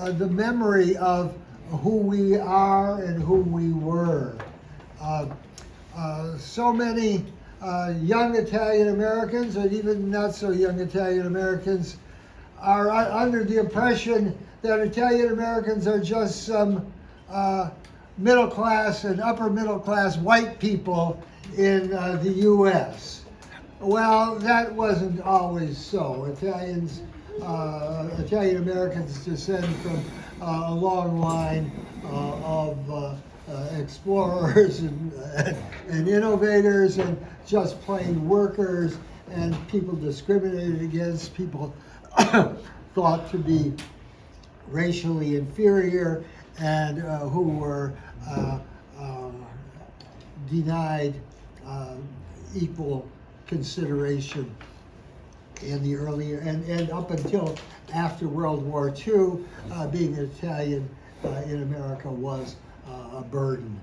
The memory of who we are and who we were. So many young Italian Americans, and even not so young Italian Americans, are under the impression that Italian Americans are just some middle class and upper middle class white people in the U.S. Well, that wasn't always so. Italian Americans descend from a long line of explorers and innovators and just plain workers and people discriminated against, people thought to be racially inferior and who were denied equal consideration in the earlier and up until after World War II, being an Italian in America was a burden.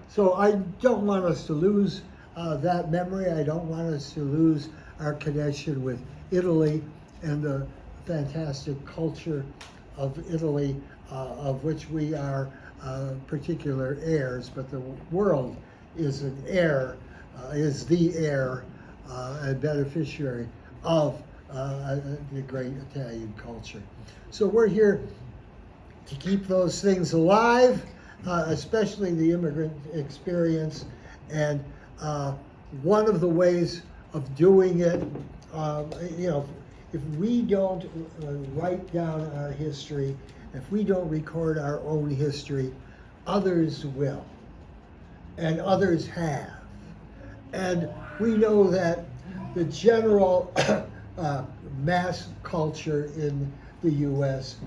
So I don't want us to lose that memory. I don't want us to lose our connection with Italy and the fantastic culture of Italy, of which we are particular heirs, but the world is an heir, is the heir and beneficiary of the great Italian culture. So we're here to keep those things alive, especially the immigrant experience. And one of the ways of doing it, if we don't write down our history, if we don't record our own history, others will, and others have. And we know that the general mass culture in the U.S.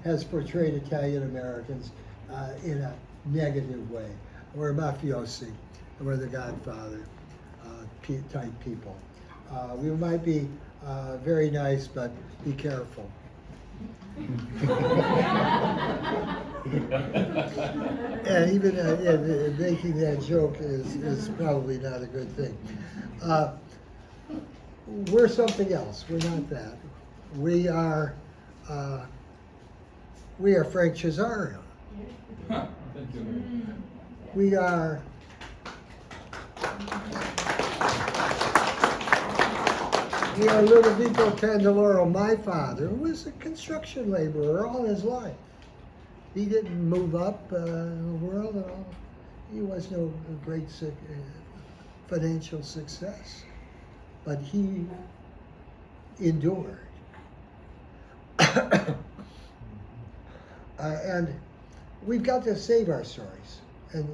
has portrayed Italian Americans in a negative way. We're mafiosi, we're the Godfather type people. We might be very nice, but be careful. And even making that joke is probably not a good thing. We're something else. We're not that. We are Frank Cesario. We are Ludovico Candeloro, my father, who was a construction laborer all his life. He didn't move up in the world at all. He was no great financial success, but he endured. And we've got to save our stories. And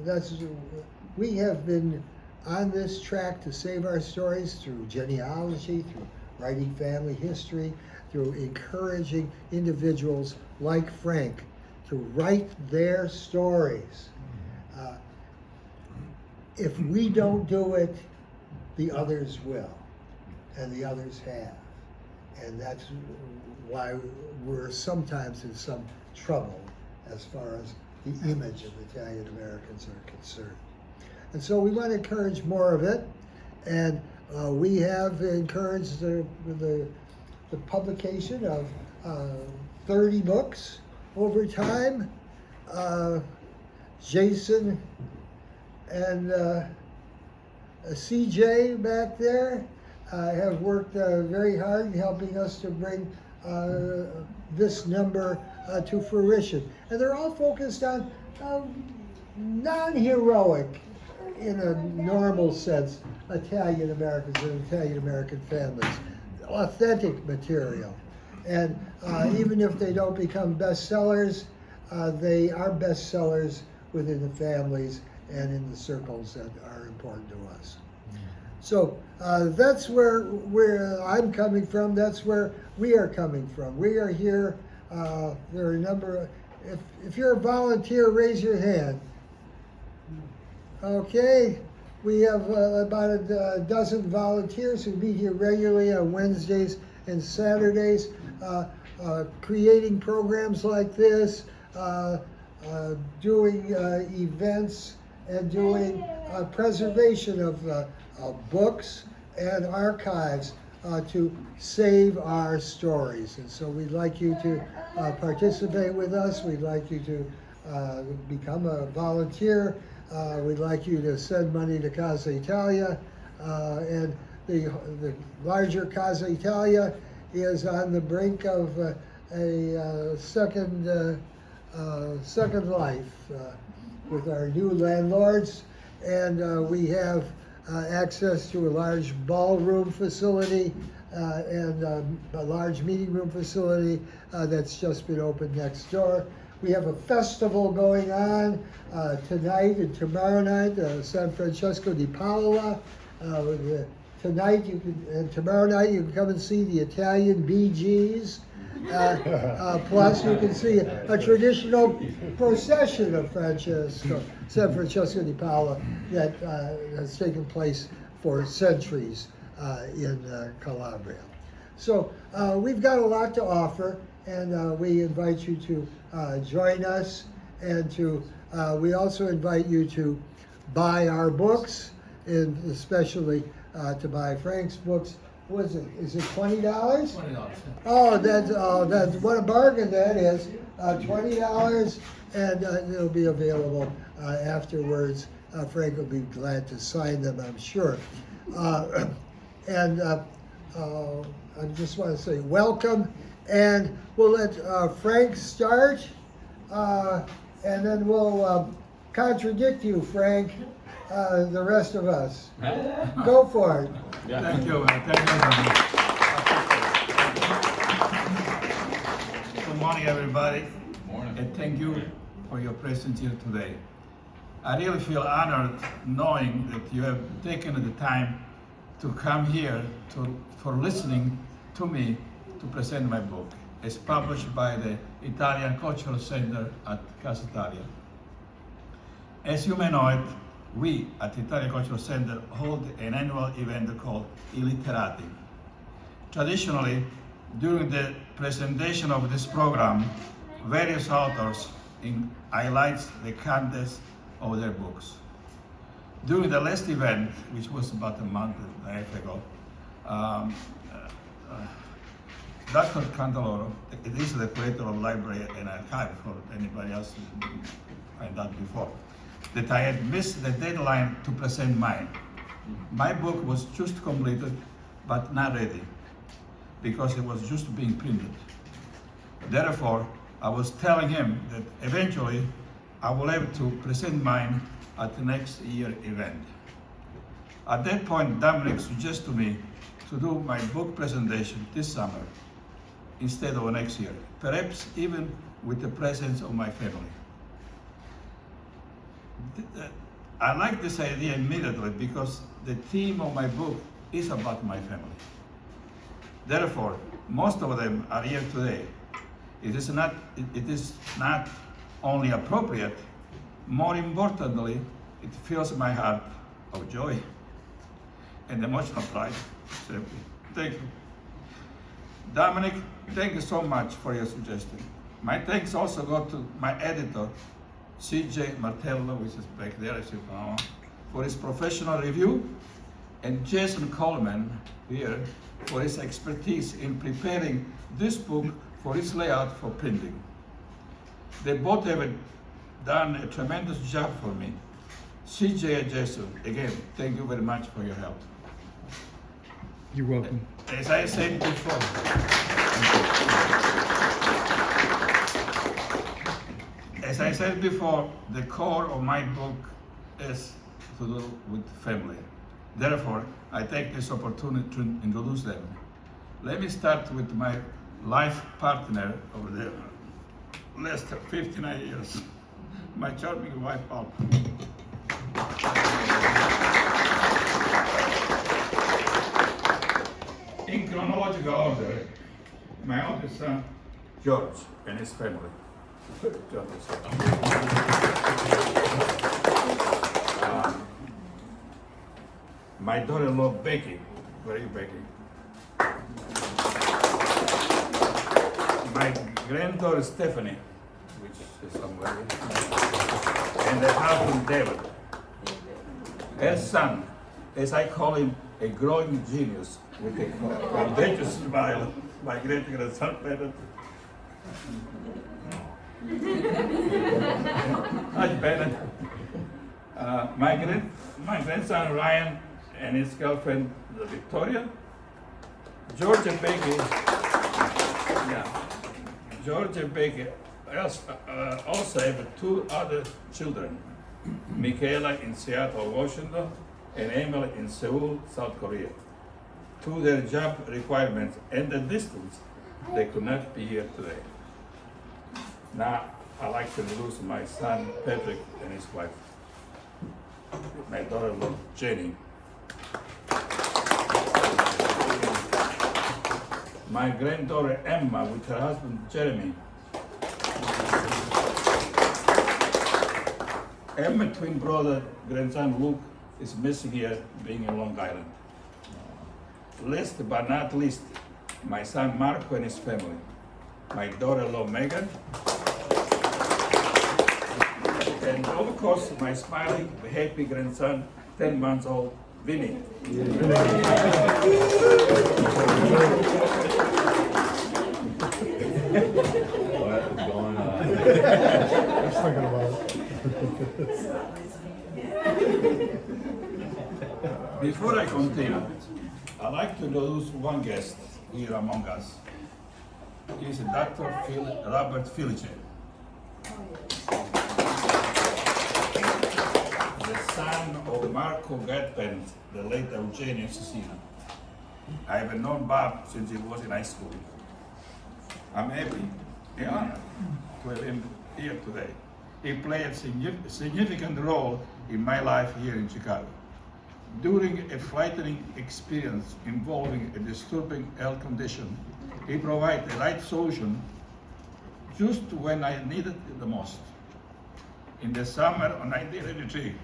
we have been on this track to save our stories through genealogy, through writing family history, through encouraging individuals like Frank to write their stories. If we don't do it, the others will, and the others have. And that's why we're sometimes in some trouble as far as the image of Italian Americans are concerned. And so we want to encourage more of it, and we have encouraged the publication of 30 books over time. Jason and CJ back there have worked very hard in helping us to bring this number to fruition. And they're all focused on non-heroic, in a normal sense, Italian Americans and Italian American families, authentic material. And even if they don't become bestsellers, they are bestsellers within the families and in the circles that are important to us. So that's where I'm coming from. That's where we are coming from. We are here. There are a number of, if you're a volunteer, raise your hand. Okay, we have about a dozen volunteers who meet here regularly on Wednesdays and Saturdays, creating programs like this, doing events, and doing preservation of books and archives to save our stories. And so we'd like you to participate with us. We'd like you to become a volunteer. We'd like you to send money to Casa Italia. And the larger Casa Italia is on the brink of a second life with our new landlords, and we have access to a large ballroom facility and a large meeting room facility that's just been opened next door. We have a festival going on tonight and tomorrow night, San Francesco di Paola. Tonight and tomorrow night you can come and see the Italian Bee Gees. Plus you can see a traditional procession of San Francesco di Paola that has taken place for centuries in Calabria. So we've got a lot to offer, and we invite you to join us, and we also invite you to buy our books, and especially to buy Frank's books. What is it? Is it $20? $20. Oh, that's what a bargain that is. $20, and it'll be available afterwards. Frank will be glad to sign them, I'm sure. And I just want to say welcome, and we'll let Frank start, and then we'll contradict you, Frank, the rest of us. Go for it. Yeah. Thank you. Thank you. Good morning, everybody. Morning. And thank you for your presence here today. I really feel honored knowing that you have taken the time to come here for listening to me to present my book. It's published by the Italian Cultural Center at Casa Italia. As you may know it, we at the Italian Cultural Center hold an annual event called I Litterati. Traditionally, during the presentation of this program, various authors highlight the contents of their books. During the last event, which was about a month and a half ago, Dr. Candeloro, this is the creator of library and archive for anybody else who find out before, that I had missed the deadline to present mine. My book was just completed, but not ready, because it was just being printed. Therefore, I was telling him that eventually I will have to present mine at the next year event. At that point, Dominic suggested to me to do my book presentation this summer instead of next year, perhaps even with the presence of my family. I like this idea immediately because the theme of my book is about my family. Therefore, most of them are here today. It is not only appropriate, more importantly, it fills my heart of joy and emotional pride. Thank you. Dominic, thank you so much for your suggestion. My thanks also go to my editor, CJ Martello, which is back there, as you know, for his professional review, and Jason Coleman here for his expertise in preparing this book for its layout for printing. They both have done a tremendous job for me. CJ and Jason, again, thank you very much for your help. You're welcome. As I said before, the core of my book is to do with family. Therefore, I take this opportunity to introduce them. Let me start with my life partner over the last 59 years, my charming wife, Paula. In chronological order, my oldest son, George, and his family. My daughter-in-law, Becky. Where are you, Becky? My granddaughter, Stephanie, which is somewhere. And her husband, David. Her son, as I call him, a growing genius, with a contagious smile, my great-grandson Bennett. Hi, Bennett. My grandson Ryan and his girlfriend Victoria. George and Becky. Yeah. George and Becky also have two other children, Michaela in Seattle, Washington, and Emily in Seoul, South Korea. To their job requirements and the distance, they could not be here today. Now, I'd like to introduce my son, Patrick, and his wife, my daughter-in-law, Jenny. My granddaughter, Emma, with her husband, Jeremy. Emma, twin brother, grandson, Luke, is missing here, being in Long Island. Last but not least, my son, Marco, and his family. My daughter-in-law, Megan. And of course, my smiling, happy grandson, 10 months old, Vinny. What is going on? Let's talk about it. Before I continue, I'd like to introduce one guest here among us. He is Dr. Robert Filice, the son of Marco Gatpen, the late Eugenio Cecina. I have known Bob since he was in high school. I'm happy to have him here today. He played a significant role in my life here in Chicago. During a frightening experience involving a disturbing health condition, he provided the right solution just when I needed it the most. In the summer of 1983,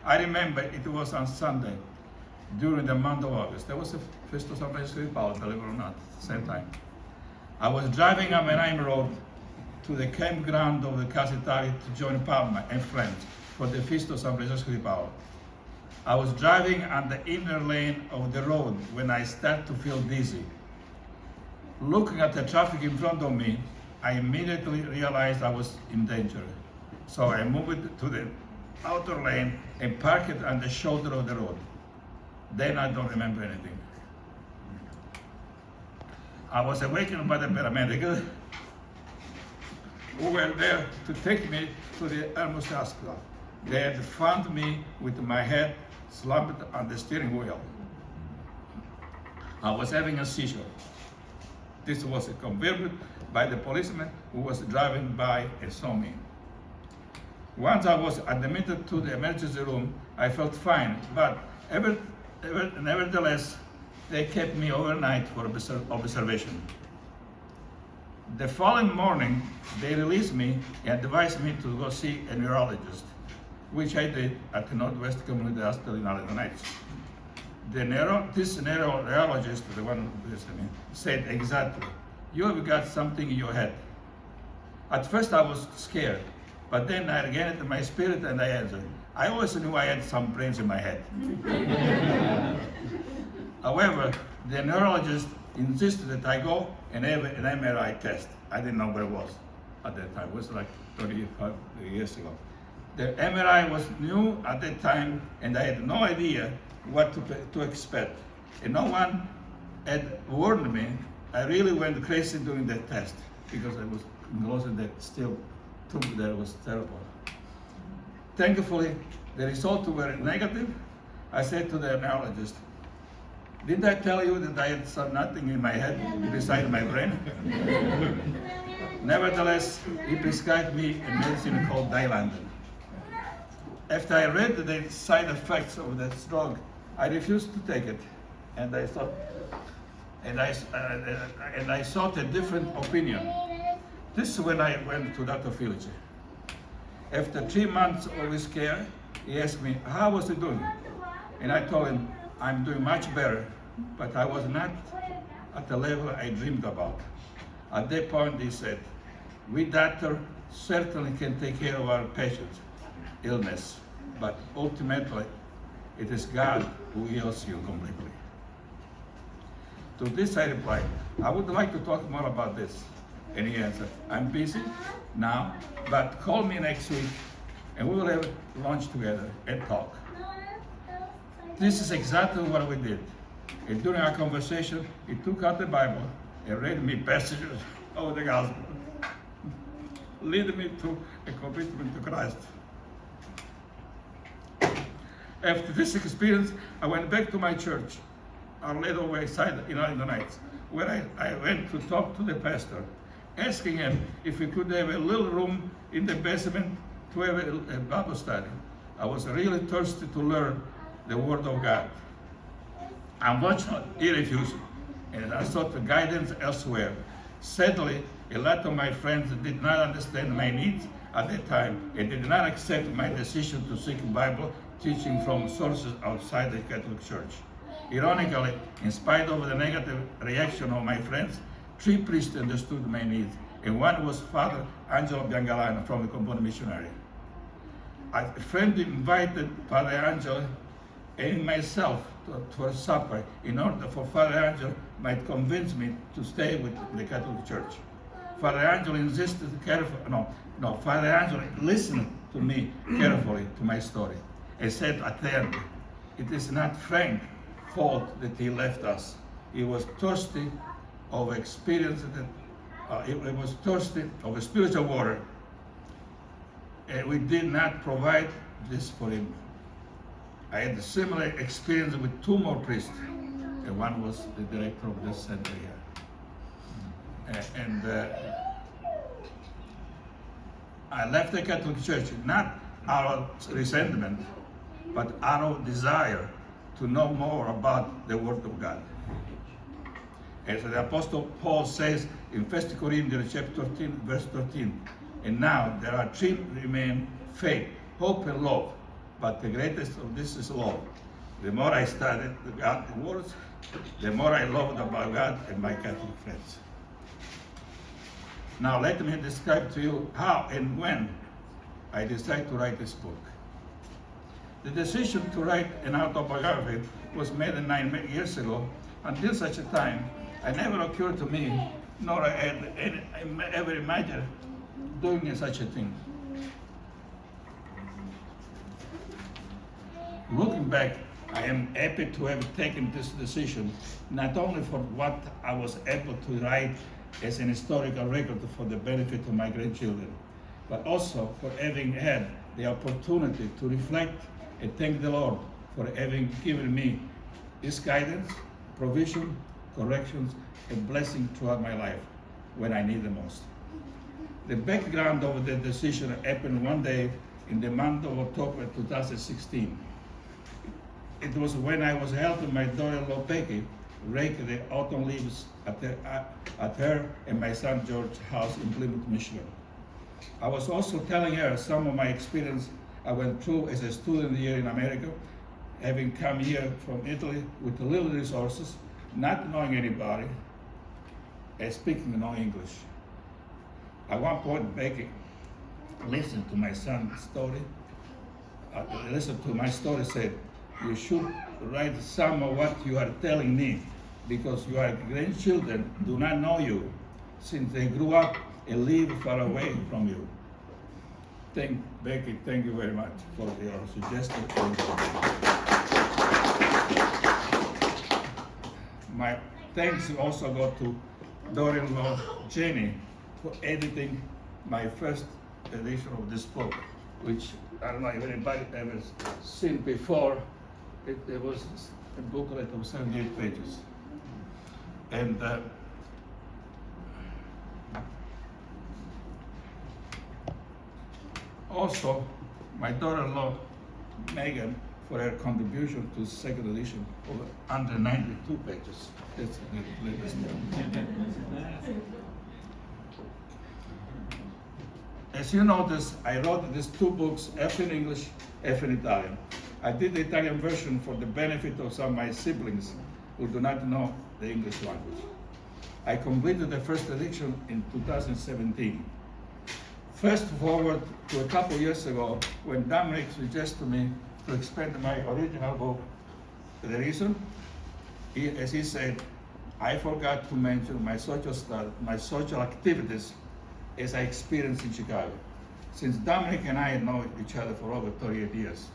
I remember it was on Sunday during the month of August. There was a Feast of San Francisco de Paula, believe it or not, at the same time. I was driving on Anaheim Road to the campground of the Casa Italia to join Palma and friends for the Feast of San Francisco de Paula. I was driving on the inner lane of the road when I started to feel dizzy. Looking at the traffic in front of me, I immediately realized I was in danger. So I moved to the outer lane and parked it on the shoulder of the road. Then I don't remember anything. I was awakened by the paramedics who were there to take me to the Elmhurst Hospital. They had found me with my head slumped on the steering wheel. I was having a seizure. This was confirmed by the policeman who was driving by and saw me. Once I was admitted to the emergency room, I felt fine, but nevertheless, they kept me overnight for observation. The following morning, they released me and advised me to go see a neurologist, which I did at the Northwest Community Hospital in Arlington Heights. This neurologist, the one who visited me, said exactly, "You have got something in your head." At first I was scared, but then I regained my spirit and I answered, "I always knew I had some brains in my head." However, the neurologist insisted that I go and have an MRI test. I didn't know where it was at that time. It was like 35 years ago. The MRI was new at that time, and I had no idea what to expect. And no one had warned me. I really went crazy during that test because I was enclosed in that steel tube that was terrible. Thankfully, the results were negative. I said to the neurologist, "Didn't I tell you that I had nothing in my head beside my brain?" Nevertheless, he prescribed me a medicine called Dilantin. After I read the side effects of that drug, I refused to take it, and I sought a different opinion. This is when I went to Dr. Filice. After 3 months of his care, he asked me, "How was I doing?" And I told him, "I'm doing much better, but I was not at the level I dreamed about." At that point, he said, "We doctors certainly can take care of our patients' illness, but ultimately, it is God who heals you completely." To this I replied, I would like to talk more about this. And he answered, I'm busy now, but call me next week and we will have lunch together and talk. This is exactly what we did. And during our conversation, he took out the Bible and read me passages of the gospel, leading me to a commitment to Christ. After this experience, I went back to my church, Our Lady of Wayside in the nights, where I went to talk to the pastor, asking him if we could have a little room in the basement to have a Bible study. I was really thirsty to learn the Word of God. Unfortunately, he refused, and I sought the guidance elsewhere. Sadly, a lot of my friends did not understand my needs at that time and did not accept my decision to seek Bible teaching from sources outside the Catholic Church. Ironically, in spite of the negative reaction of my friends, 3 priests understood my needs, and one was Father Angelo Biangalano from the Component Missionary. A friend invited Father Angelo and myself for supper in order for Father Angelo might convince me to stay with the Catholic Church. Father Angelo insisted Father Angelo listened to me carefully to my story and said at the end, it is not Frank's fault that he left us. He was thirsty of experience he was thirsty of spiritual water, and we did not provide this for him. I had a similar experience with 2 more priests, and one was the director of this center here. I left the Catholic Church not out of resentment, but out of desire to know more about the Word of God. As the Apostle Paul says in 1 Corinthians chapter 13, verse 13, and now there are 3 remain: faith, hope, and love. But the greatest of this is love. The more I studied God's words, the more I loved about God and my Catholic friends. Now let me describe to you how and when I decided to write this book. The decision to write an autobiography was made 9 years ago. Until such a time, it never occurred to me, nor I had ever imagined doing such a thing. Looking back, I am happy to have taken this decision, not only for what I was able to write as an historical record for the benefit of my grandchildren, but also for having had the opportunity to reflect and thank the Lord for having given me His guidance, provision, corrections, and blessing throughout my life when I need the most. The background of the decision happened one day in the month of October 2016. It was when I was helping my daughter-in-law Becky rake the autumn leaves at her and my son George's house in Plymouth, Michigan. I was also telling her some of my experience I went through as a student here in America, having come here from Italy with little resources, not knowing anybody, and speaking no English. At one point, Becky listened to my son's story. Listened to my story, said, "You should write some of what you are telling me, because your grandchildren do not know you, since they grew up and live far away from you." Becky, thank you very much for your suggestion. My thanks also go to daughter-in-law Jenny for editing my first edition of this book, which I don't know if anybody ever seen before. It was a booklet of 78 pages. And also my daughter-in-law Megan for her contribution to the second edition of 192 pages. That's the latest one. As you notice, I wrote these 2 books, half in English, half in Italian. I did the Italian version for the benefit of some of my siblings who do not know the English language. I completed the first edition in 2017. Fast forward to a couple years ago when Dominic suggested to me to expand my original book. The reason, as he said, I forgot to mention my social activities as I experienced in Chicago. Since Dominic and I know each other for over 38 years.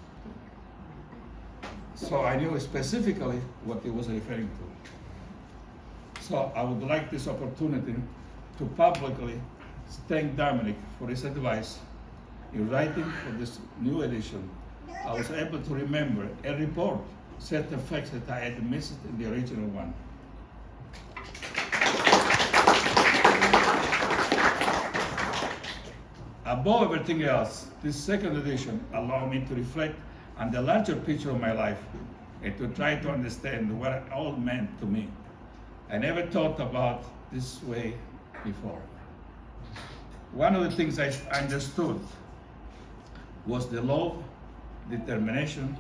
So I knew specifically what he was referring to. So I would like this opportunity to publicly thank Dominic for his advice in writing for this new edition. I was able to remember and report certain facts that I had missed in the original one. Above everything else, this second edition allowed me to reflect on the larger picture of my life and to try to understand what it all meant to me. I never thought about this way before. One of the things I understood was the love, determination,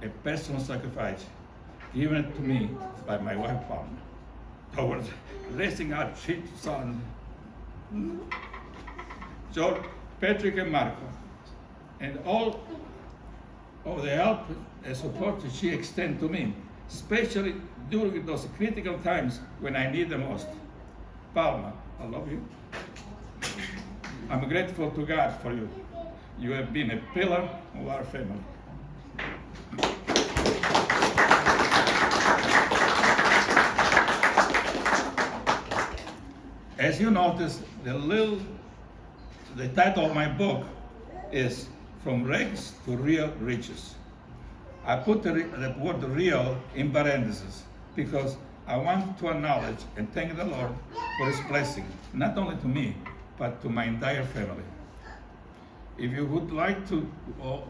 and personal sacrifice given to me by my wife, Paula, towards raising our three sons, George, Patrick, and Marco, and all of the help and support that she extended to me, especially during those critical times when I need the most. Palma, I love you. I'm grateful to God for you. You have been a pillar of our family. As you notice, the title of my book is From Rags to Real Riches. I put the word real in parentheses because I want to acknowledge and thank the Lord for His blessing, not only to me, but to my entire family. If you would like the whole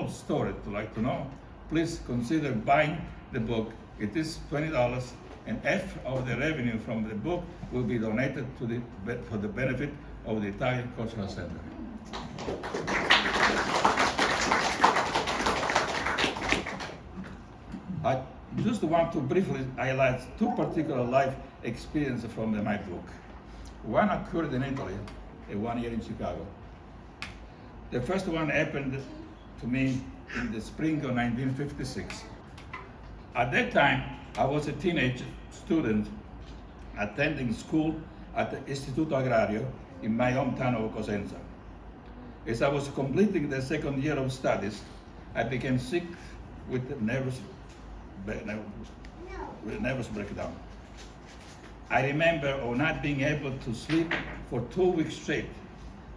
story to know, please consider buying the book. It is $20, and half of the revenue from the book will be donated for the benefit of the Italian Cultural Center. I just want to briefly highlight two particular life experiences from my book. One occurred in Italy and one here in Chicago. The first one happened to me in the spring of 1956. At that time, I was a teenage student attending school at the Istituto Agrario in my hometown of Cosenza. As I was completing the second year of studies, I became sick with nervous breakdown. I remember of not being able to sleep for 2 weeks straight,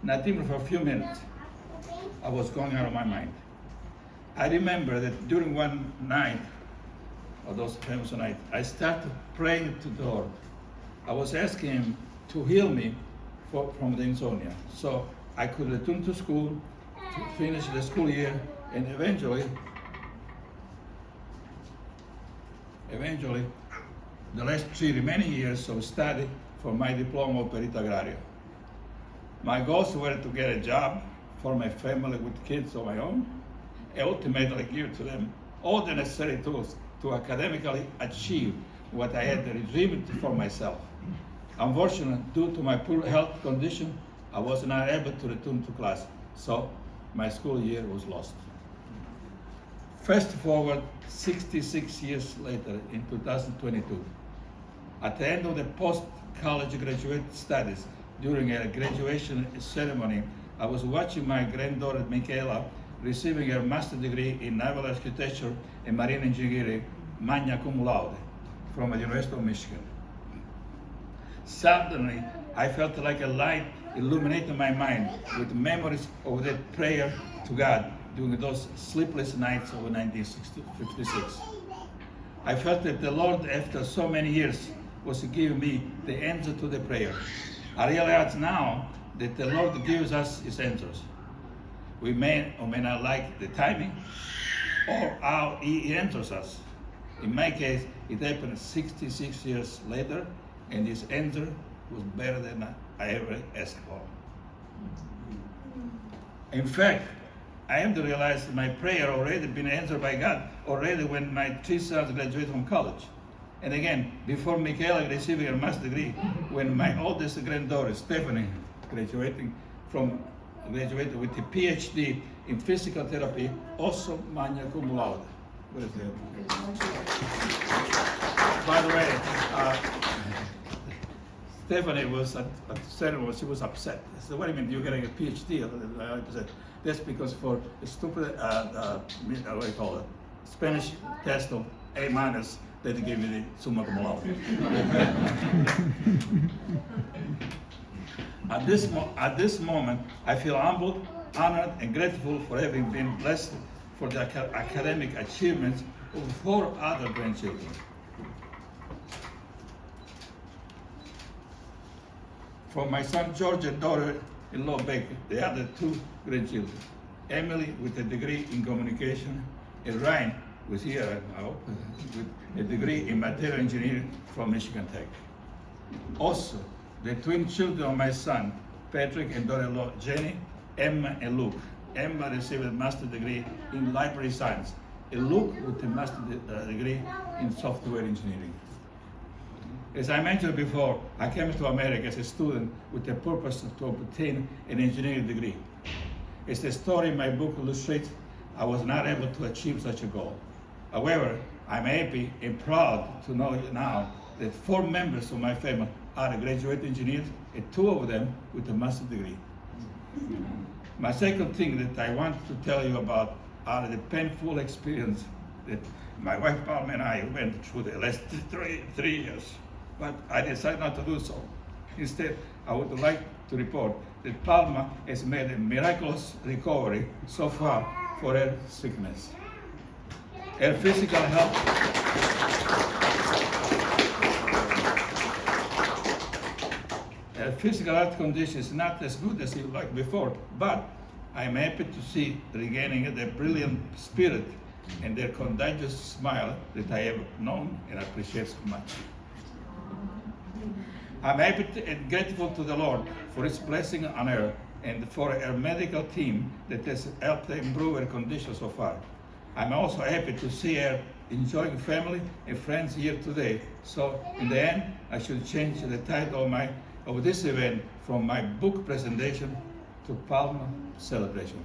not even for a few minutes. I was going out of my mind. I remember that during one night, or those famous nights, I started praying to the Lord. I was asking Him to heal me from the insomnia, so I could return to school, to finish the school year, and eventually, the last 3 remaining years of study for my diploma of perito agrario. My goals were to get a job for my family with kids of my own, and ultimately give to them all the necessary tools to academically achieve what I had dreamed for myself. Unfortunately, due to my poor health condition, I was not able to return to class, so my school year was lost. Fast forward 66 years later in 2022. At the end of the post-college graduate studies, during a graduation ceremony, I was watching my granddaughter Michaela receiving her master's degree in naval architecture and marine engineering, magna cum laude, from the University of Michigan. Suddenly, I felt like a light illuminated my mind with memories of that prayer to God during those sleepless nights of 1956. I felt that the Lord, after so many years, was giving me the answer to the prayer. I realize now that the Lord gives us His answers. We may or may not like the timing or how He answers us. In my case, it happened 66 years later, and His answer was better than I ever asked for. In fact, I have to realize that my prayer already been answered by God already when my 3 sons graduated from college. And again, before Michaela receiving her master's degree, when my oldest granddaughter, Stephanie, graduated with a PhD in physical therapy, also magna cum laude. What is it? By the way, Stephanie was at the ceremony, she was upset. I said, what do you mean, you're getting a PhD? I said, that's because for the stupid, what do you call it, Spanish test of A minus, they gave me the summa cum laude. At this moment, I feel humbled, honored, and grateful for having been blessed for the academic achievements of 4 other grandchildren. For my son George and daughter-in-law Becky, the other 2 grandchildren, Emily with a degree in communication, and Ryan was here, I hope, with a degree in material engineering from Michigan Tech. Also, the twin children of my son, Patrick, and daughter-in-law Jenny, Emma, and Luke. Emma received a master's degree in library science, and Luke with a master's degree in software engineering. As I mentioned before, I came to America as a student with the purpose to obtain an engineering degree. As the story in my book illustrates, I was not able to achieve such a goal. However, I'm happy and proud to know now that 4 members of my family are graduate engineers, and 2 of them with a master's degree. My second thing that I want to tell you about are the painful experience that my wife Palma and I went through the last 3 years. But I decided not to do so. Instead, I would like to report that Palma has made a miraculous recovery so far for her sickness. Her physical health condition is not as good as it was like before, but I'm happy to see regaining the brilliant spirit and the contagious smile that I have known and appreciate so much. I'm happy and grateful to the Lord for His blessing on her and for her medical team that has helped improve her condition so far. I'm also happy to see her enjoying family and friends here today. So in the end, I should change the title of this event from my book presentation to Palma Celebration.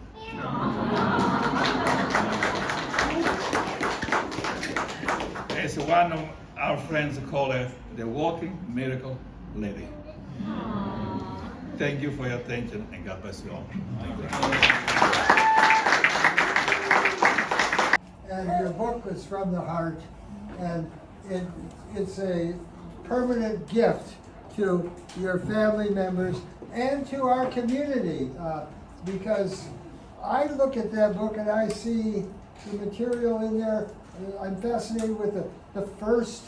As one of our friends call her, the walking miracle lady. Thank you for your attention, and God bless you all. Thank you. And your book was from the heart, and it's a permanent gift to your family members and to our community, because I look at that book and I see the material in there. I'm fascinated with the first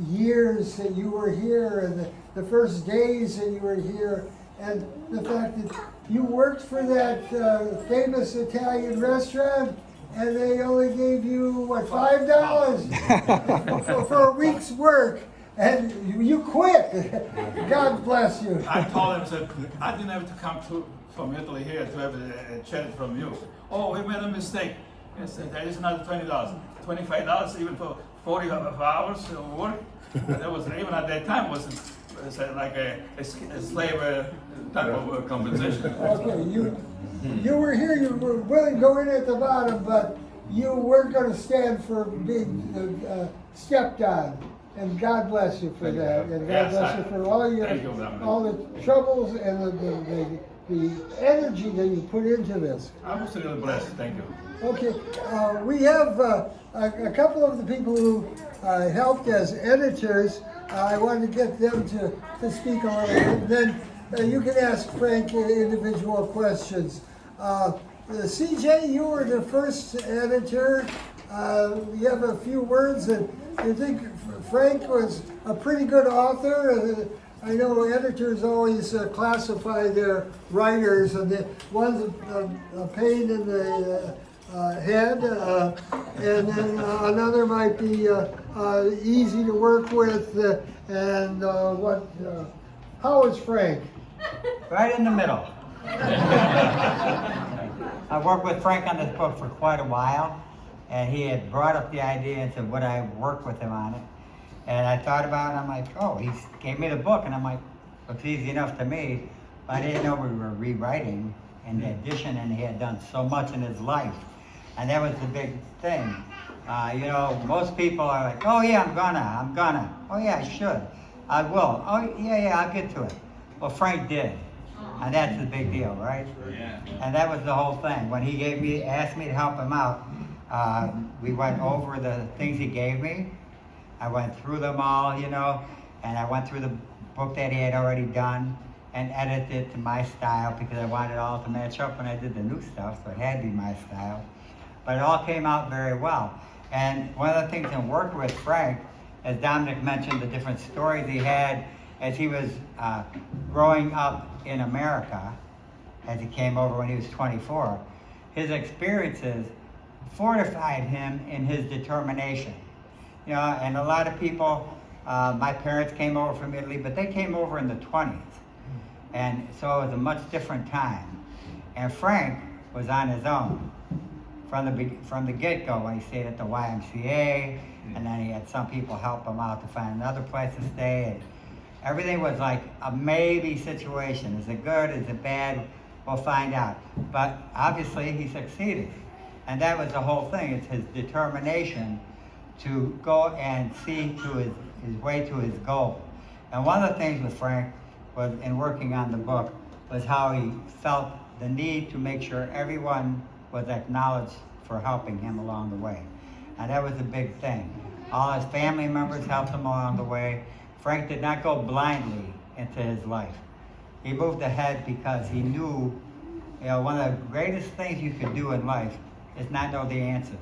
years that you were here and the first days that you were here, and the fact that you worked for that famous Italian restaurant and they only gave you, what, $5 for a week's work, and you quit. God bless you. I told him that I didn't have to come from Italy here to have a check from you. Oh, we made a mistake. I said, that is not $20, $25 even for 40 hours of work. That was, even at that time, wasn't like a slave type of compensation. Okay, you were here, you were willing to go in at the bottom, but you weren't going to stand for being stepped on. And God bless you for that. And God bless you for all the troubles and the energy that you put into this. I was really blessed. Thank you. Okay, we have a couple of the people who helped as editors. I wanted to get them to speak a little bit. And then you can ask Frank individual questions. CJ, you were the first editor. You have a few words, and you think Frank was a pretty good author. I know editors always classify their writers, and one's a pain in the head, and then another might be easy to work with. And how is Frank? Right in the middle. I worked with Frank on this book for quite a while, and he had brought up the idea and said, would I work with him on it? And I thought about it, and I'm like, oh, he gave me the book, and I'm like, looks easy enough to me. But I didn't know we were rewriting in the edition, and he had done so much in his life. And that was the big thing. You know, most people are like, oh yeah, I'm gonna. Oh yeah, I should. I will. Oh yeah, I'll get to it. Well, Frank did. And that's the big deal, right? Yeah. And that was the whole thing. When he asked me to help him out, we went over the things he gave me. I went through them all, you know, and I went through the book that he had already done and edited it to my style because I wanted it all to match up when I did the new stuff, so it had to be my style. But it all came out very well. And one of the things in working with Frank, as Dominic mentioned, the different stories he had as he was growing up in America, as he came over when he was 24, his experiences fortified him in his determination. You know, and a lot of people, my parents came over from Italy, but they came over in the 20s. And so it was a much different time. And Frank was on his own from the get-go when he stayed at the YMCA, and then he had some people help him out to find another place to stay. And everything was like a maybe situation. Is it good? Is it bad? We'll find out. But obviously he succeeded. And that was the whole thing. It's his determination to go and see to his way to his goal. And one of the things with Frank was in working on the book was how he felt the need to make sure everyone was acknowledged for helping him along the way. And that was a big thing. All his family members helped him along the way. Frank did not go blindly into his life. He moved ahead because he knew, you know, one of the greatest things you can do in life is not know the answer,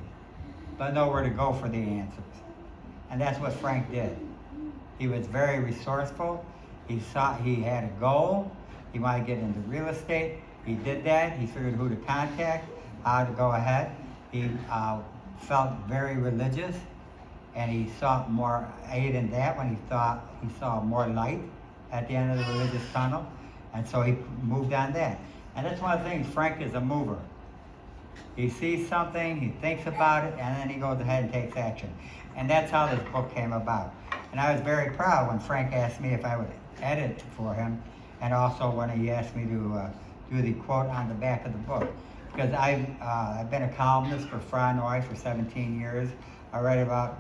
but know where to go for the answers. And that's what Frank did. He was very resourceful. He had a goal. He wanted to get into real estate. He did that. He figured who to contact, how to go ahead. He felt very religious, and he sought more aid in that when he thought he saw more light at the end of the religious tunnel. And so he moved on that. And that's one of the things, Frank is a mover. He sees something, he thinks about it, and then he goes ahead and takes action. And that's how this book came about. And I was very proud when Frank asked me if I would edit for him, and also when he asked me to do the quote on the back of the book. Because I've been a columnist for Franoy for 17 years. I write about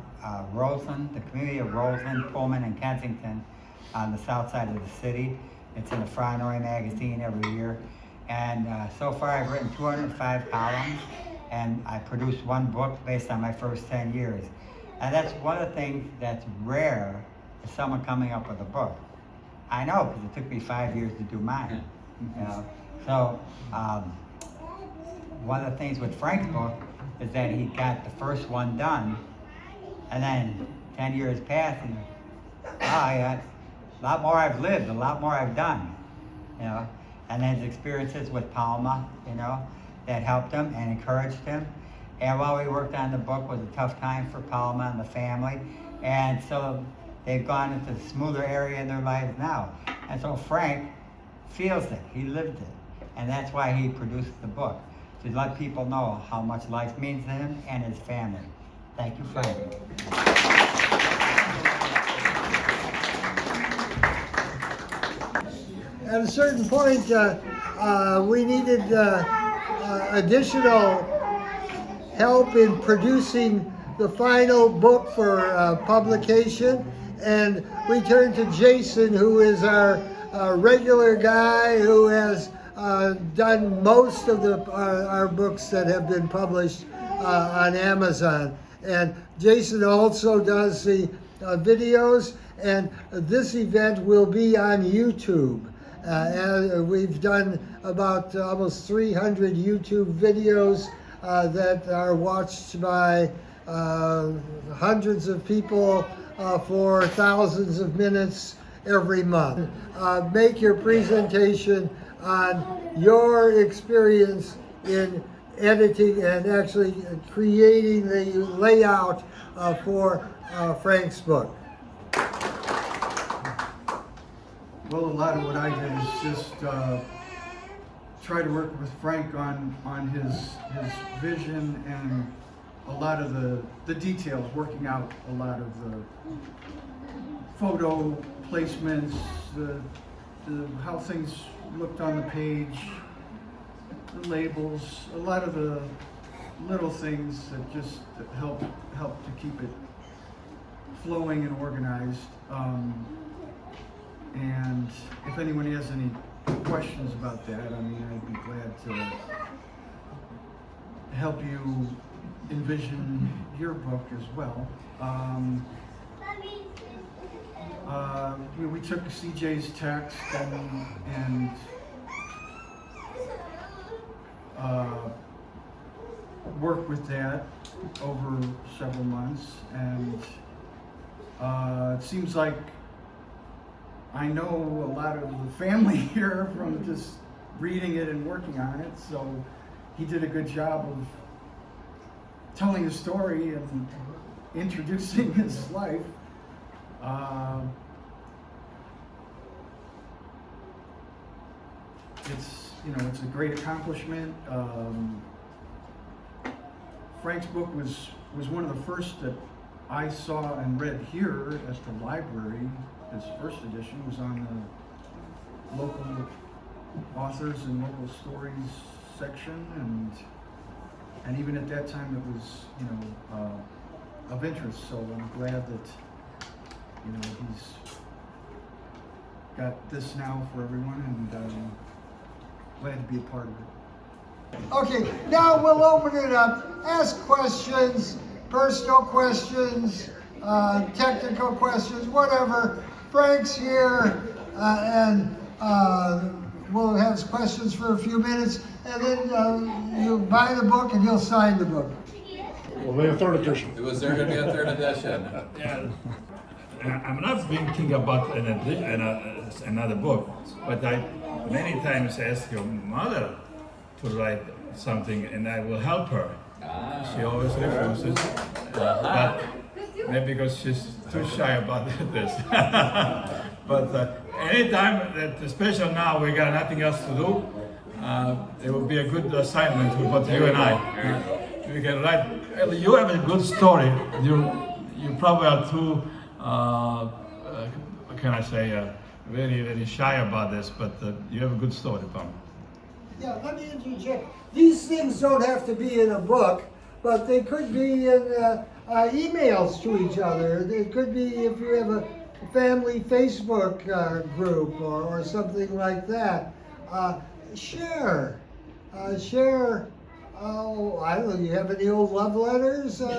Roseland, the community of Roseland, Pullman, and Kensington on the south side of the city. It's in the Franoy magazine every year. And so far I've written 205 columns, and I produced one book based on my first 10 years. And that's one of the things that's rare, is someone coming up with a book. I know, because it took me 5 years to do mine. You know? So one of the things with Frank's book is that he got the first one done, and then 10 years passed, and a lot more I've lived, a lot more I've done, you know. And his experiences with Palma, you know, that helped him and encouraged him. And while we worked on the book, was a tough time for Palma and the family. And so they've gone into a smoother area in their lives now. And so Frank feels it, he lived it. And that's why he produced the book, to let people know how much life means to him and his family. Thank you, Frank. At a certain point, we needed additional help in producing the final book for publication, and we turned to Jason, who is our regular guy who has done most of our books that have been published on Amazon. And Jason also does the videos, and this event will be on YouTube. And we've done about almost 300 YouTube videos that are watched by hundreds of people for thousands of minutes every month. Make your presentation on your experience in editing and actually creating the layout for Frank's book. Well, a lot of what I did is just try to work with Frank on his vision and a lot of the details, working out a lot of the photo placements, the how things looked on the page, the labels, a lot of the little things that just help to keep it flowing and organized. And if anyone has any questions about that, I mean, I'd be glad to help you envision your book as well. We took CJ's text and worked with that over several months, and it seems like I know a lot of the family here from just reading it and working on it, so he did a good job of telling the story and introducing his life. It's a great accomplishment. Frank's book was one of the first that I saw and read here at the library. His first edition was on the local authors and local stories section, and even at that time it was of interest. So I'm glad that he's got this now for everyone, and glad to be a part of it. Okay, now we'll open it up. Ask questions, personal questions, technical questions, whatever. Frank's here, and we'll have questions for a few minutes, and then you buy the book and he'll sign the book. Well, maybe a third edition. Was there going to be a third edition? Yeah. I'm not thinking about another book, but I many times ask your mother to write something, and I will help her. She always refuses, but maybe because she's too shy about this. But anytime that, especially now, we got nothing else to do, it would be a good assignment for both you and I. We can write. You have a good story. You probably are too. What can I say? Very, very shy about this, but you have a good story, Tom. Yeah, let me interject. These things don't have to be in a book, but they could be in emails to each other. It could be if you have a family Facebook group or something like that. Share. Oh, I don't know, you have any old love letters? I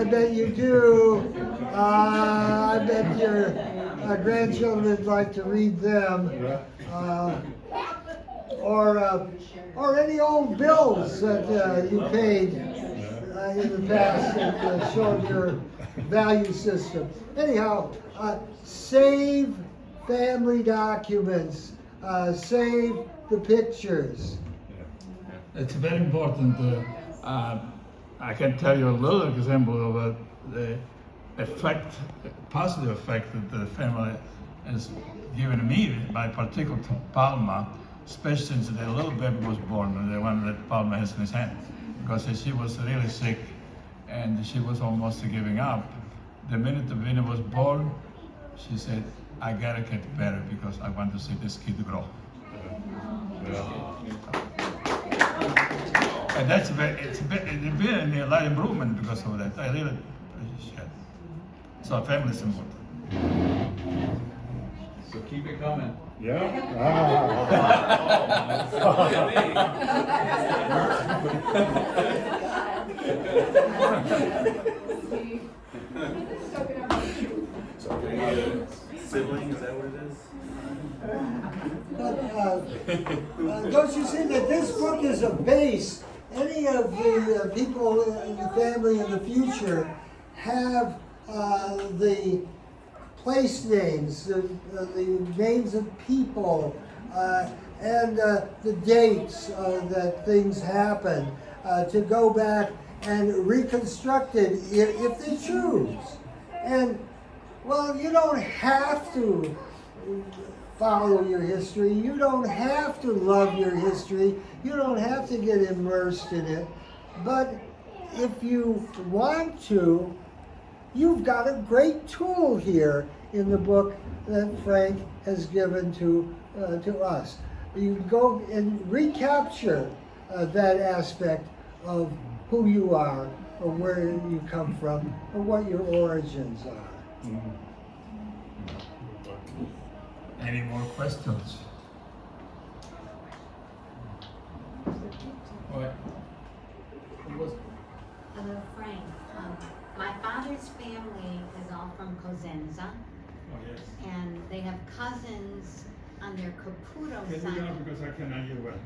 bet you do. I bet your grandchildren would like to read them. Or any old bills that you paid in the past that showed your value system. Anyhow, save family documents. Save the pictures. It's very important. I can tell you a little example of the effect, positive effect that the family has given me by particular to Palma, especially since the little baby was born, the one that Palma has in his hand, because she was really sick and she was almost giving up. The minute the baby was born, she said, "I gotta get better because I want to see this kid grow." And it's been a lot of improvement because of that. I really appreciate it. So family is important. So keep it coming. Yeah? Sibling, is that what it is? But don't you see that this book is a base? Any of the people in the family in the future have the place names, the names of people, and the dates that things happen, to go back and reconstruct it if they choose. And, well, you don't have to follow your history. You don't have to love your history. You don't have to get immersed in it. But if you want to, you've got a great tool here in the book that Frank has given to us. You go and recapture that aspect of who you are, or where you come from, or what your origins are. Any more questions? What? Frank, my father's family is all from Cosenza, Oh, yes. and they have cousins on their Caputo Can you side. go because I cannot hear well?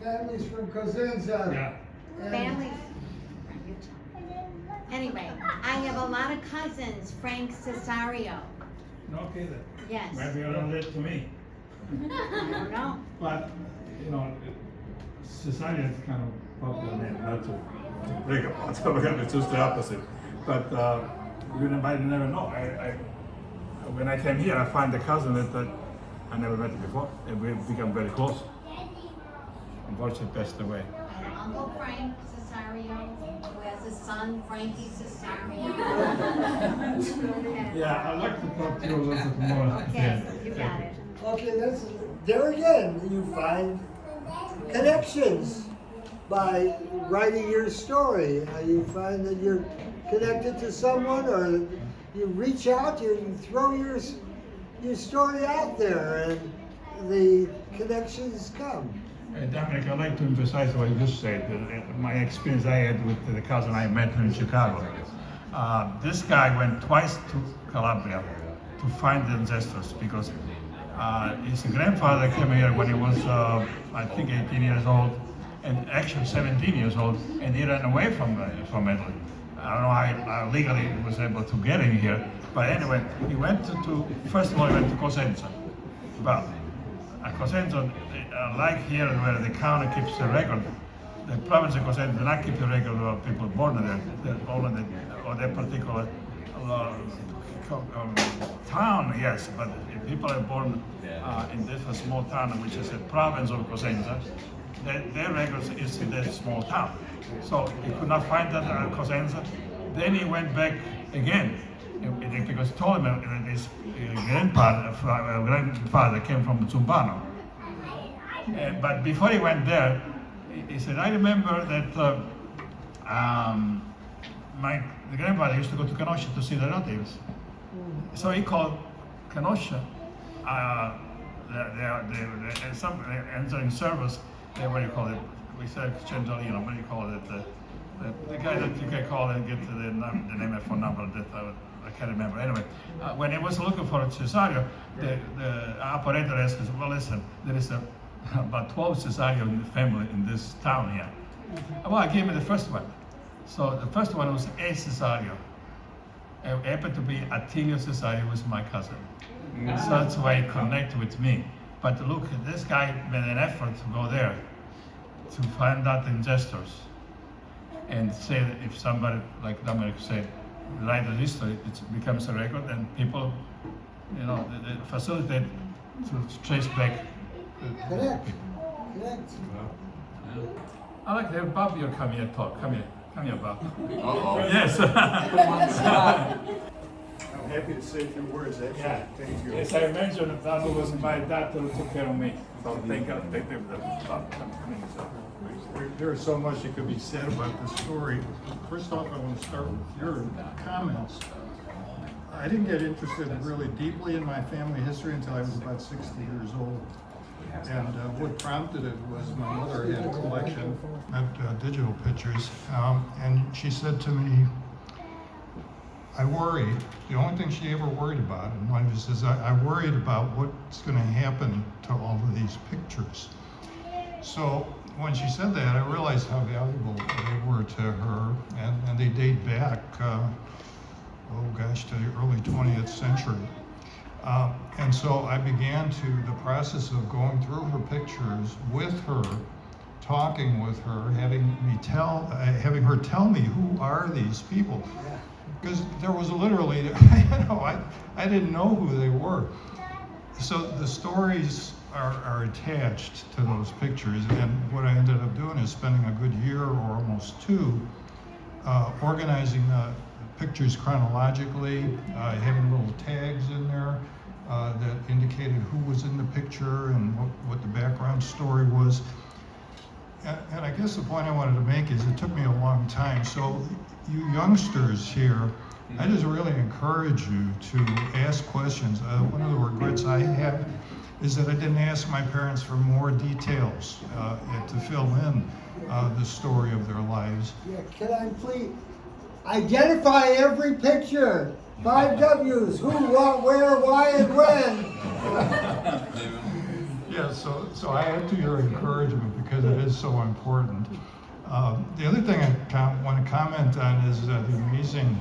Families from Cosenza. Yeah. and- Families. Anyway, I have a lot of cousins, Frank Cesario. Okay then. Yes. Maybe you're related to me. I don't know. But, you know, Cesario is kind of popular name, not to brag about. So we're gonna choose the opposite. But you might never know. When I came here, I found a cousin that I never met before, and we become very close. Unfortunately, passed away. I have Uncle Frank Cesario, who has a son, Frankie Cesario. Yeah, I'd like to talk to you a little bit more. Okay, you got it. Okay, that's, there again, you find connections by writing your story. You find that you're connected to someone, or you reach out, you throw your story out there, and the connections come. Dominic, I'd like to emphasize what you just said. My experience I had with the cousin I met in Chicago. This guy went twice to Calabria to find the ancestors because his grandfather came here when he was, I think, 18 years old, and actually 17 years old, and he ran away from Italy. I don't know how legally he was able to get in here, but anyway, he went to first of all, he went to Cosenza. Well, Cosenza, like here where the county keeps a record, the province of Cosenza does not keep a record of people born there, only or that particular town, yes, but if people are born in this small town, which is a province of Cosenza, their records is in that small town. So he could not find that Cosenza. Then he went back again, because he told him that his grandfather came from Zumbano. But before he went there, he said, I remember that the grandfather used to go to Kenosha to see the relatives. So he called Kenosha, some entering service, what do you call it? We said Chandalino, what do you call it? The guy that you can call and get to the name and phone number that I can't remember. Anyway, when he was looking for Cesario, the operator asked us, well, listen, there is about 12 Cesario in the family in this town here. Well, I gave him the first one. So the first one was A. Cesario. It happened to be Attilio Cesario, who was my cousin. So that's why he connected with me. But look, this guy made an effort to go there to find out the ancestors and say that if somebody, like Dominic said, write a history, it becomes a record, and people, you know, they facilitate to trace back the Connect. people. Connect. I like to have Bob here come here talk. Come here, Bob. Uh-oh. Yes. I'm happy to say a few words, actually. Yeah. Thank you. Yes, I mentioned that was my dad who took care of me. So thank God, thank you for that. There's so much that could be said about this story. First off, I want to start with your comments. I didn't get interested really deeply in my family history until I was about 60 years old. And what prompted it was my mother had a collection of digital pictures. And she said to me, I worried, the only thing she ever worried about in life is I worried about what's going to happen to all of these pictures. So when she said that, I realized how valuable they were to her, and they date back, to the early 20th century. And so I began the process of going through her pictures with her, talking with her, having her tell me who are these people. Because there was literally, I didn't know who they were. So the stories are attached to those pictures, and what I ended up doing is spending a good year or almost two organizing the pictures chronologically, having little tags in there that indicated who was in the picture and what the background story was. And I guess the point I wanted to make is it took me a long time. So you youngsters here, I just really encourage you to ask questions. One of the regrets I have is that I didn't ask my parents for more details to fill in the story of their lives. Yeah, can I please identify every picture? 5 W's, who, what, where, why, and when. Yeah, so I add to your encouragement because it is so important. The other thing I want to comment on is the amazing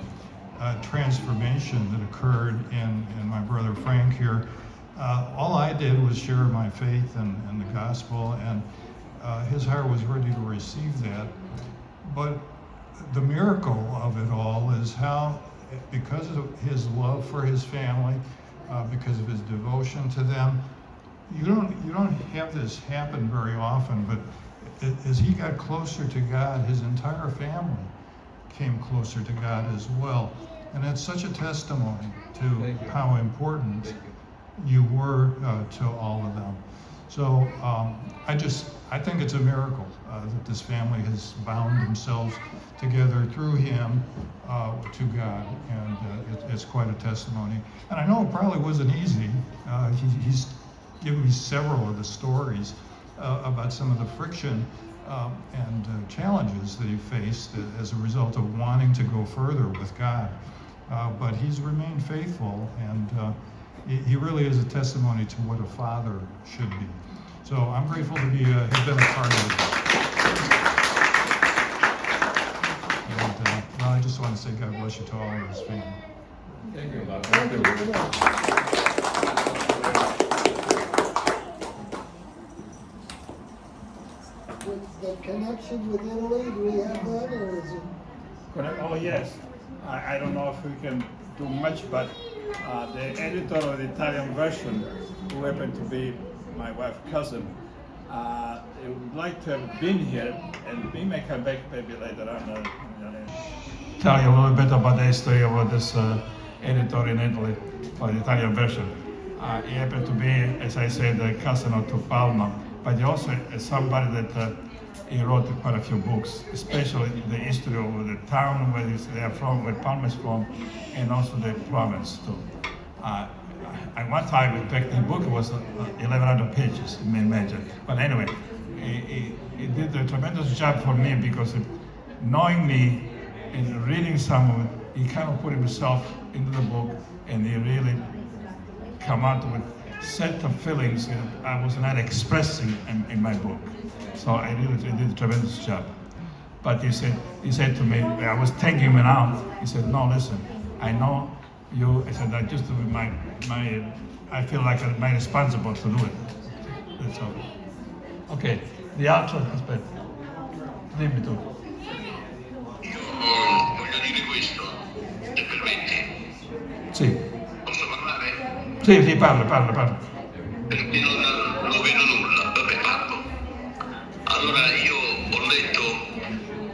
transformation that occurred in my brother Frank here. All I did was share my faith and the gospel, and his heart was ready to receive that. But the miracle of it all is how, because of his love for his family, because of his devotion to them, you don't have this happen very often, but as he got closer to God, his entire family came closer to God as well. And it's such a testimony to how important you were to all of them. So I think it's a miracle that this family has bound themselves together through him to God, and it's quite a testimony. And I know it probably wasn't easy. He's given me several of the stories about some of the friction and challenges that he faced as a result of wanting to go further with God. But he's remained faithful, and he really is a testimony to what a father should be. So I'm grateful to have been a part of it. And well, I just want to say God bless you to all of his family. Thank you, Bob. Thank you very much. With the connection with Italy, do we have that, or is it? Oh, yes. I don't know if we can do much, but the editor of the Italian version, who happened to be my wife's cousin, would like to have been here, and we may come back maybe later on. Tell you a little bit about the history of this editor in Italy for the Italian version. He happened to be, as I said, the cousin of Palma, but he also is somebody that he wrote quite a few books, especially the history of the town where they are from, where Palma is from, and also the province too. At one time, in fact, the book was 1,100 pages, you may imagine. But anyway, he did a tremendous job for me because knowing me and reading some of it, he kind of put himself into the book, and he really come out with set of feelings that I was not expressing in my book. So I really did a tremendous job. But he said to me, I was taking him out. He said, no, listen, I know you. I said, I just do I feel like I'm responsible to do it. That's all. Okay, the altro, aspetta. Dimmi tu. Io voglio dire questo, se permetti. Sì. Posso parlare? Sì, parla. Perché non vedo nulla, vabbè, parlo. Allora io ho letto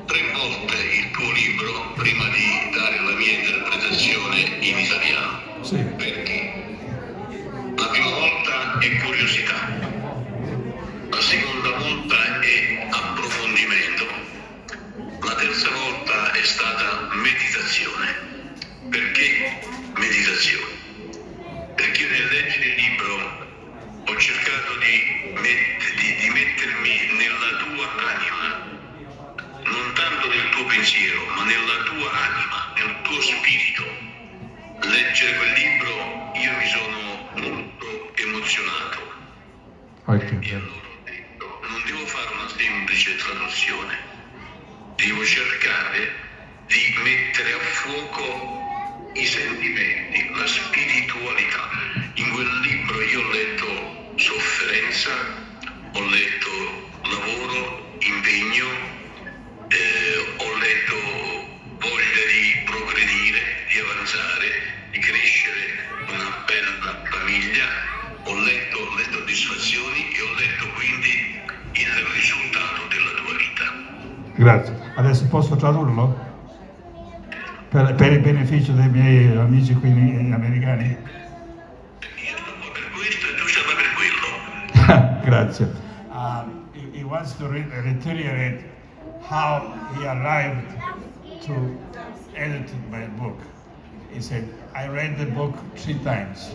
3 volte il tuo libro prima di dare la mia interpretazione in italiano. Sì. Perché? La prima volta è curiosità, la seconda volta è approfondimento, la terza volta è stata meditazione. Perché meditazione? Perché io nel leggere il libro ho cercato di mettermi nella tua anima, non tanto nel tuo pensiero, ma nella tua anima, nel tuo spirito. Leggere quel libro io mi sono molto emozionato. E allora ho detto, non devo fare una semplice traduzione, devo cercare di mettere a fuoco i sentimenti, la spiritualità. In quel libro io ho letto sofferenza, ho letto lavoro, impegno, ho letto voglia di progredire, di avanzare, di crescere una bella famiglia, ho letto le soddisfazioni e ho letto quindi il risultato della tua vita. Grazie. Adesso posso tradurlo? Per il beneficio dei miei amici qui americani? Io sto qua per questo e tu stai qua per quello. Grazie. he wants to reiterate how he arrived to edit my book. He said, I read the book 3 times.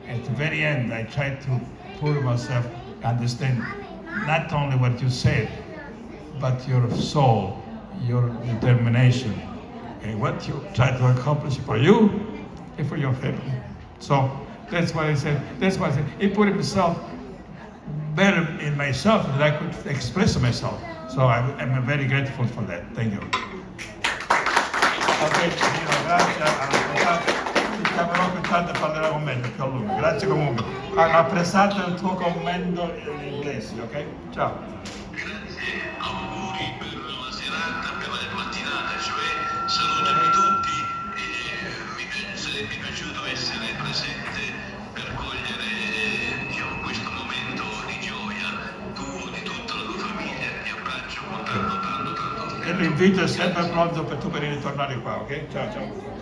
At the very end, I tried to pull myself, understand not only what you said, but your soul, your determination, and what you try to accomplish for you and for your family. So that's why I said, he put himself better in myself than I could express myself. So I'm very grateful for that. Thank you. Ok, grazie. Ti chiamerò più tardi e parlerò con me più a lungo. Grazie comunque. Ho apprezzato il tuo commento in inglese, ok? Ciao. Grazie, auguri per la serata, per la mattinata, cioè salutami tutti. Sarebbe piaciuto essere presente per cogliere diciamo, questo momento di gioia tuo, di tutta la tua famiglia. Ti abbraccio con tanto. E l'invito è sempre pronto per tu per ritornare qua, ok? Ciao, ciao.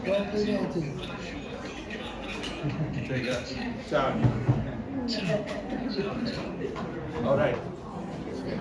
Ciao. All right.